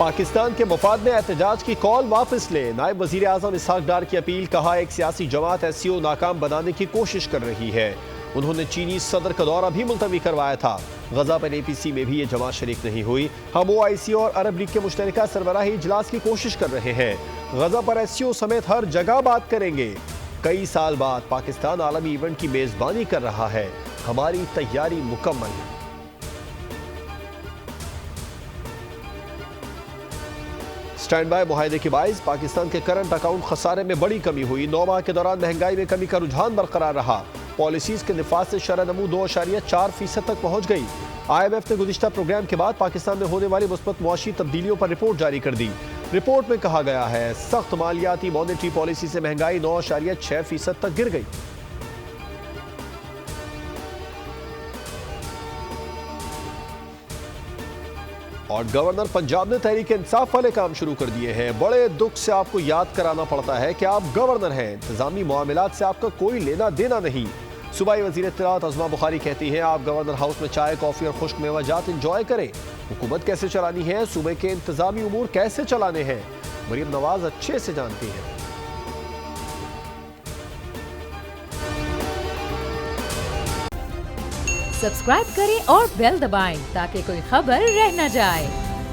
पाकिस्तान के मुफाद में एहतजाज की कॉल वापस ले। नायब वजीर आजम इसहाक डार की अपील। कहा, एक सियासी जमात SCO नाकाम बनाने की कोशिश कर रही है। उन्होंने चीनी सदर का दौरा भी मुलतवी करवाया था। गजा पर APC में भी ये जमात शरीक नहीं हुई। हम OIC और अरब लीग के मुश्तरका सरबराही इजलास की कोशिश कर रहे हैं। गजा पर SCO समेत हर जगह बात करेंगे। कई साल बाद पाकिस्तान आलमी इवेंट की मेजबानी कर रहा है। हमारी तैयारी मुकम्मल है। स्टैंड बाय मुआहदे के बाइस पाकिस्तान के करंट अकाउंट खसारे में बड़ी कमी हुई। 9 माह के दौरान महंगाई में कमी का रुझान बरकरार रहा। पॉलिसीज के निफाज से शरह नमू 2.4% तक पहुंच गई। IMF ने गुज़िश्ता प्रोग्राम के बाद पाकिस्तान में होने वाली मुस्बत मुआशी तब्दीलियों पर रिपोर्ट जारी कर दी। रिपोर्ट में कहा गया है, सख्त मालियाती मॉनेटरी पॉलिसी से महंगाई 9.6% तक गिर गई। और गवर्नर पंजाब ने तहरीक इंसाफ वाले काम शुरू कर दिए हैं। बड़े दुख से आपको याद कराना पड़ता है कि आप गवर्नर हैं। इंतजामी मामलात से आपका कोई लेना देना नहीं। सूबाई वज़ीर इत्तलात अज़मा बुखारी कहती हैं, आप गवर्नर हाउस में चाय, कॉफ़ी और खुश्क मेवाजात इंजॉय करें। हुकूमत कैसे चलानी है, सूबे के इंतजामी उमूर कैसे चलाने हैं, मरीम नवाज अच्छे से जानती हैं। सब्सक्राइब करें और बेल दबाएं ताकि कोई खबर रह न जाए।